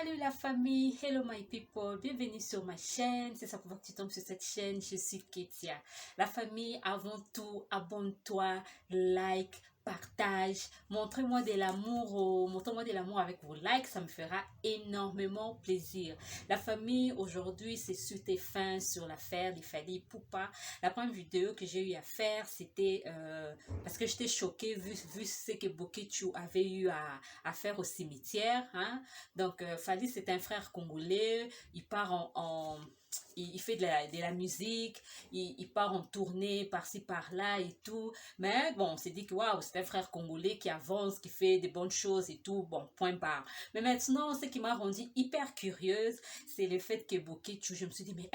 Salut la famille, hello my people, bienvenue sur ma chaîne. C'est ça pour que tu tombes sur cette chaîne, je suis Ketia. La famille, avant tout, abonne-toi, like, partage, montrez-moi de l'amour, montrez-moi de l'amour avec vos likes, ça me fera énormément plaisir. La famille, aujourd'hui, c'est sur tes fins sur l'affaire des Fally Ipupa. La première vidéo que j'ai eu à faire, c'était parce que j'étais choquée vu ce que Boketchu avait eu à faire au cimetière, hein. Donc, Fally, c'est un frère congolais. Il part il fait de la musique. Il part en tournée par-ci, par-là et tout. Mais bon, on s'est dit que waouh, c'est un frère congolais qui avance, qui fait des bonnes choses et tout. Bon, point barre. Mais maintenant, ce qui m'a rendu hyper curieuse, c'est le fait que Boketchu, je me suis dit, mais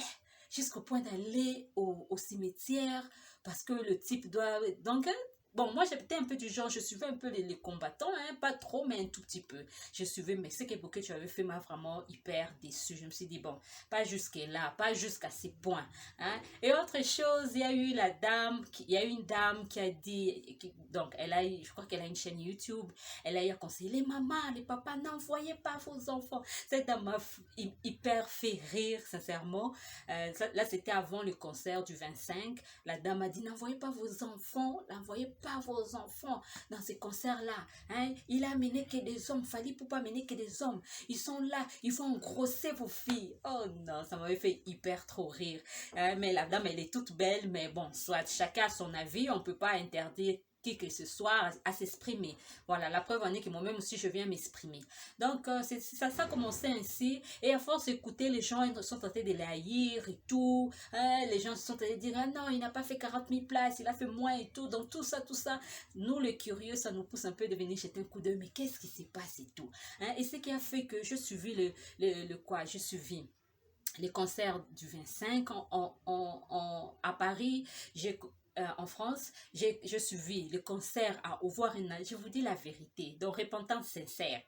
jusqu'au point d'aller au cimetière parce que le type doit... Donc, bon, moi, j'étais un peu du genre, je suivais un peu les combattants, hein, pas trop, mais un tout petit peu. Je suivais, mais ce que Boketchu avait fait m'a vraiment hyper déçu. Je me suis dit, bon, pas jusque-là, pas jusqu'à ces points. Hein. Et autre chose, il y a eu il y a eu une dame qui a dit, donc, je crois qu'elle a une chaîne YouTube, elle a eu à conseiller les mamans, les papas, n'envoyez pas vos enfants. Cette dame m'a hyper fait rire, sincèrement. Là, c'était avant le concert du 25. La dame a dit, n'envoyez pas vos enfants, n'envoyez pas vos enfants dans ces concerts-là. Hein? Il a amené que des hommes. Fally Ipupa amener que des hommes. Ils sont là. Ils vont engrosser vos filles. Oh non, ça m'avait fait hyper trop rire. Mais la dame, elle est toute belle. Mais bon, soit chacun a son avis. On ne peut pas interdire qui que ce soit à s'exprimer. Voilà, la preuve en est que moi-même aussi, je viens m'exprimer. Donc, ça a commencé ainsi. Et à force d'écouter, les gens sont tentés de la haïr et tout. Les gens sont tentés de dire, ah non, il n'a pas fait 40 000 places, il a fait moins et tout. Donc, tout ça, nous, les curieux, ça nous pousse un peu de venir jeter un coup d'œil. Mais qu'est-ce qui s'est passé et tout? Et ce qui a fait que je suivis j'ai suivi les concerts du 25 à Paris, en France, je suivi le concert au Voir Arena. Je vous dis la vérité, donc repentance sincère.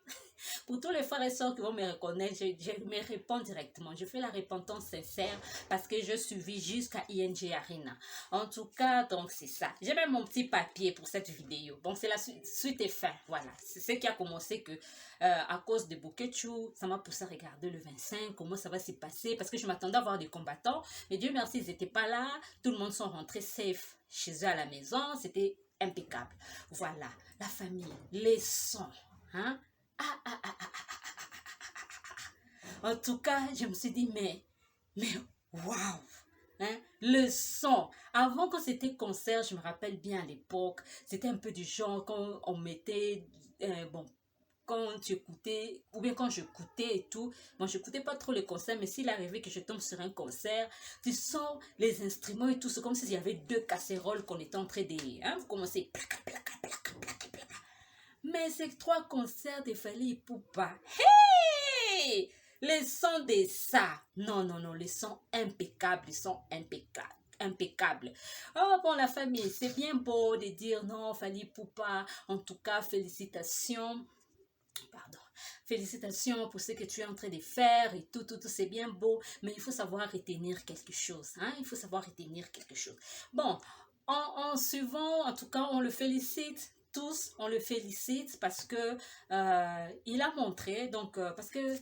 Pour tous les frères et sœurs qui vont me reconnaître, je me réponds directement. Je fais la repentance sincère parce que je suivis jusqu'à ING Arena. En tout cas, donc c'est ça. J'ai même mon petit papier pour cette vidéo. Bon, c'est la suite et fin. Voilà. C'est ce qui a commencé que, à cause de Boketchu, ça m'a poussé à regarder le 25, comment ça va se passer. Parce que je m'attendais à voir des combattants. Mais Dieu merci, ils n'étaient pas là. Tout le monde sont rentrés safe chez eux à la maison. C'était impeccable. Voilà. La famille, les sons. Hein? En tout cas, je me suis dit, mais waouh! Hein? Le son. Avant, quand c'était concert, je me rappelle bien à l'époque, c'était un peu du genre quand on mettait, bon, quand tu écoutais, ou bien quand j'écoutais et tout, bon, je n'écoutais pas trop les concerts, mais s'il arrivait que je tombe sur un concert, tu sens les instruments et tout, c'est comme s'il y avait deux casseroles qu'on était en train de, hein, vous commencez, mais ces trois concerts de Fally Ipupa, hey! Les sons de ça. Non, non, non, les sons impeccables, les sons impeccables. Impeccable. Oh bon, la famille, c'est bien beau de dire non, Fally Ipupa, en tout cas, félicitations. Pardon. Félicitations pour ce que tu es en train de faire et tout, c'est bien beau, mais il faut savoir retenir quelque chose. Hein? Il faut savoir retenir quelque chose. Bon, en suivant, en tout cas, on le félicite. Tous, on le félicite parce que il a montré, donc, parce que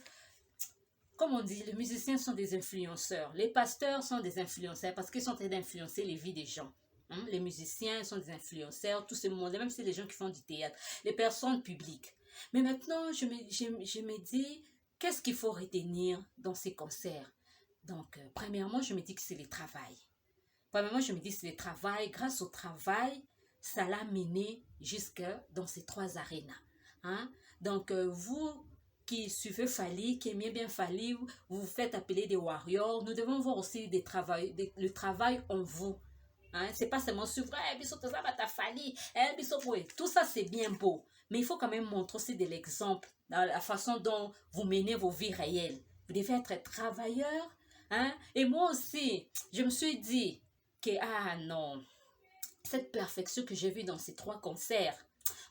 comme on dit, les musiciens sont des influenceurs. Les pasteurs sont des influenceurs parce qu'ils sont en train d'influencer les vies des gens. Hein? Les musiciens sont des influenceurs, tout ce monde, même si c'est les gens qui font du théâtre, les personnes publiques. Mais maintenant, je me dis, qu'est-ce qu'il faut retenir dans ces concerts? Donc, premièrement, je me dis que c'est le travail. Premièrement, je me dis que c'est le travail. Grâce au travail, ça l'a mené jusque dans ces trois arénas. Hein? Donc, vous qui suivez Fally, qui aimez bien Fally, vous vous faites appeler des warriors. Nous devons voir aussi le travail en vous. Hein? C'est pas seulement suivre, tout ça c'est bien beau. Mais il faut quand même montrer aussi de l'exemple dans la façon dont vous menez vos vies réelles. Vous devez être travailleur. Hein? Et moi aussi, je me suis dit que, ah non, cette perfection que j'ai vue dans ces trois concerts,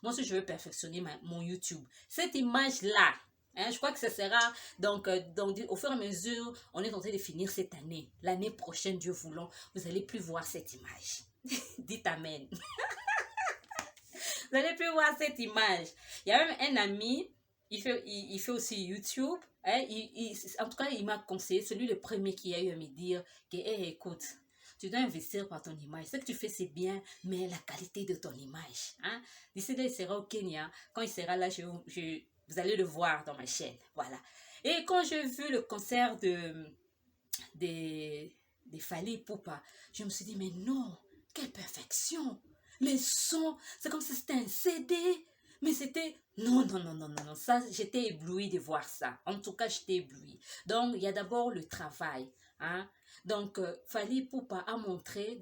moi aussi je veux perfectionner mon YouTube. Cette image-là, hein, je crois que ce sera, donc, au fur et à mesure, on est en train de finir cette année. L'année prochaine, Dieu voulant, vous n'allez plus voir cette image. Dites Amen. Vous n'allez plus voir cette image. Il y a même un ami, il fait aussi YouTube. Hein, en tout cas, il m'a conseillé, c'est lui le premier qui a eu à me dire que, hey, écoute, tu dois investir par ton image. Ce que tu fais, c'est bien, mais la qualité de ton image. Hein? D'ici là, il sera au Kenya. Quand il sera là, vous allez le voir dans ma chaîne. Voilà. Et quand j'ai vu le concert des Fally Ipupa, je me suis dit, mais non, quelle perfection. Les sons, c'est comme si c'était un CD. Mais c'était... Non, non, non, non, non, non. Ça, j'étais éblouie de voir ça. En tout cas, j'étais éblouie. Donc, il y a d'abord le travail. Hein? Donc, Fally Ipupa a montré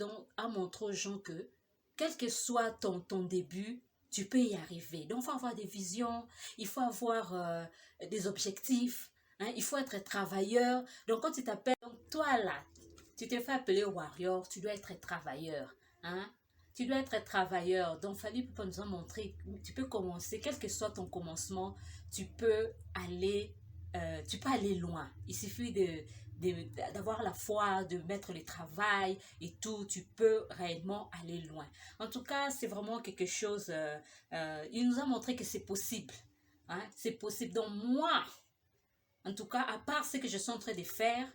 aux gens que, quel que soit ton début, tu peux y arriver. Donc, il faut avoir des visions, il faut avoir des objectifs, hein? Il faut être travailleur. Donc, quand tu t'appelles, toi là, tu te fais appeler warrior, tu dois être travailleur. Hein? Tu dois être travailleur. Donc, Fally Ipupa nous a montré, tu peux commencer, quel que soit ton commencement, tu peux aller, tu peux aller loin. Il suffit d'avoir la foi, de mettre le travail et tout, tu peux réellement aller loin. En tout cas, c'est vraiment quelque chose, il nous a montré que c'est possible. Hein? C'est possible. Donc, moi, en tout cas, à part ce que je suis en train de faire,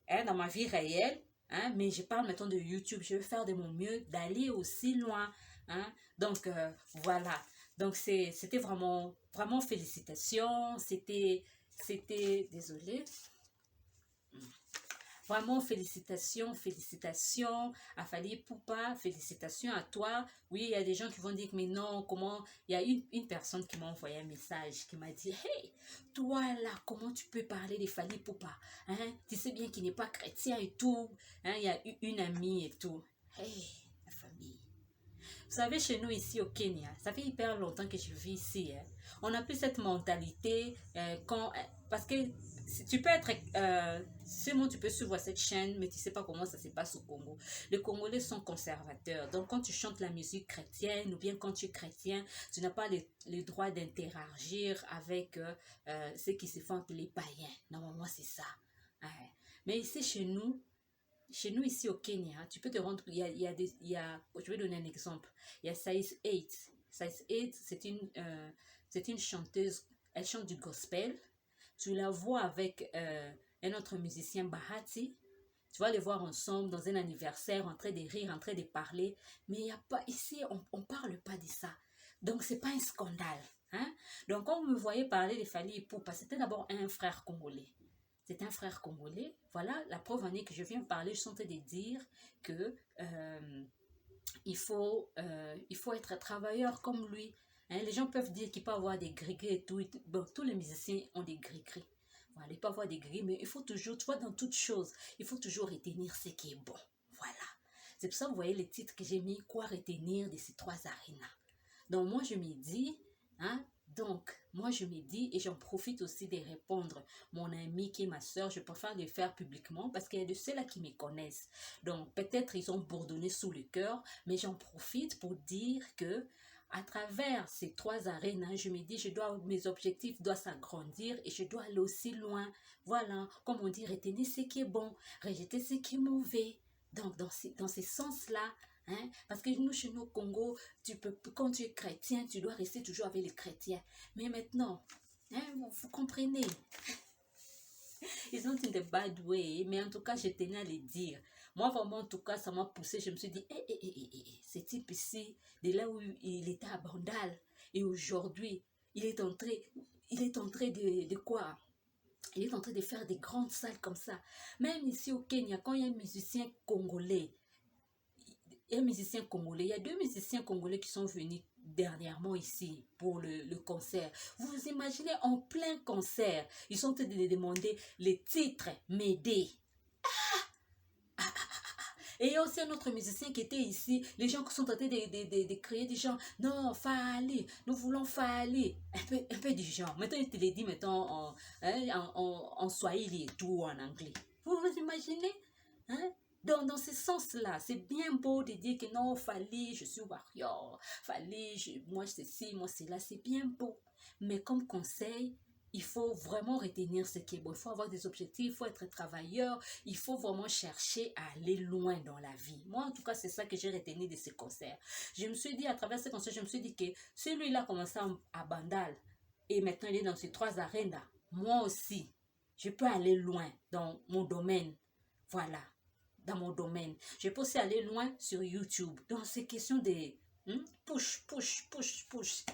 hein, dans ma vie réelle, hein, mais je parle maintenant de YouTube, je vais faire de mon mieux d'aller aussi loin. Hein. Donc, voilà. Donc, c'était vraiment, vraiment félicitations. Désolée. Vraiment, félicitations, félicitations à Fally Ipupa, félicitations à toi. Oui, il y a des gens qui vont dire, mais non, comment... Il y a une personne qui m'a envoyé un message, qui m'a dit, hey, toi là, comment tu peux parler de Fally Ipupa? Hein? Tu sais bien qu'il n'est pas chrétien et tout. Hein? Il y a une amie et tout. Hey, la famille. Vous savez, chez nous ici au Kenya, ça fait hyper longtemps que je vis ici. Hein. On n'a plus cette mentalité parce que tu peux être seulement tu peux suivre cette chaîne, mais tu sais pas comment ça se passe au Congo. Les Congolais sont conservateurs. Donc quand tu chantes la musique chrétienne ou bien quand tu es chrétien, tu n'as pas le droit d'interagir avec ceux qui se font appeler païens. Normalement, c'est ça. Ouais. Mais ici chez nous ici au Kenya, tu peux te rendre, je vais donner un exemple. Il y a Size 8. Size 8, c'est une chanteuse, elle chante du gospel. Tu la vois avec un autre musicien, Bahati. Tu vas les voir ensemble dans un anniversaire, en train de rire, en train de parler. Mais il y a pas, ici, on ne parle pas de ça. Donc, ce n'est pas un scandale. Hein? Donc, quand vous me voyez parler de Fally Ipupa, c'était d'abord un frère congolais. C'est un frère congolais. Voilà la preuve en est que je viens parler. Je suis en train de dire que il faut être travailleur comme lui. Hein, les gens peuvent dire qu'il peut avoir des gris-gris et tout. Bon, tous les musiciens ont des gris-gris. Voilà, il peut avoir des gris, mais il faut toujours, tu vois, dans toute chose, il faut toujours retenir ce qui est bon. Voilà. C'est pour ça que vous voyez les titres que j'ai mis, quoi retenir de ces trois arénas. Donc, moi, je me dis, hein, donc, moi, je me dis, et j'en profite aussi de répondre, mon ami qui est ma soeur, je préfère le faire publiquement parce qu'il y a de ceux-là qui me connaissent. Donc, peut-être ils ont bourdonné sous le cœur, mais j'en profite pour dire que à travers ces trois arènes, hein, je me dis, mes objectifs doivent s'agrandir et je dois aller aussi loin. Voilà, comme on dit, retenir ce qui est bon, rejeter ce qui est mauvais. Donc, dans ces sens-là, hein, parce que nous, chez nous au Congo, quand tu es chrétien, tu dois rester toujours avec les chrétiens. Mais maintenant, hein, vous comprenez, ils ont in the bad way, mais en tout cas, je tenais à les dire. Moi, vraiment, en tout cas, ça m'a poussé. Je me suis dit, ce type ici, de là où il était à Bandal, et aujourd'hui, il est en train de quoi? Il est en train de faire des grandes salles comme ça. Même ici au Kenya, quand il y a un musicien congolais, il y a deux musiciens congolais qui sont venus dernièrement ici pour le concert. Vous vous imaginez en plein concert, ils sont en train de demander les titres m'aider. Et il y a aussi un autre musicien qui était ici. Les gens qui sont en train de crier des gens. Non, Fally, nous voulons Fally. Un peu du genre. Maintenant, il te les dit maintenant en Swahili et tout, en anglais. Vous vous imaginez? Hein? Dans ce sens-là, c'est bien beau de dire que non, Fally, je suis warrior. Fally, moi c'est ci, moi c'est là. C'est bien beau. Mais comme conseil, il faut vraiment retenir ce qui est bon. Il faut avoir des objectifs, il faut être travailleur, il faut vraiment chercher à aller loin dans la vie. Moi, en tout cas, c'est ça que j'ai retenu de ces concerts. Je me suis dit, à travers ces concerts, je me suis dit que celui-là commençait à Bandal. Et maintenant, il est dans ces 3 arènes-là. Moi aussi, je peux aller loin dans mon domaine. Voilà, dans mon domaine. Je peux aussi aller loin sur YouTube. Donc, c'est question de push, push, push, push.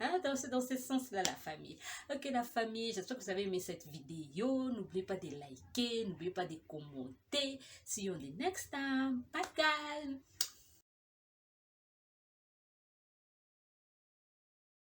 Hein, c'est dans ce sens-là, la famille. Ok, la famille, j'espère que vous avez aimé cette vidéo. N'oubliez pas de liker, n'oubliez pas de commenter. See you on the next time. Bye, guys.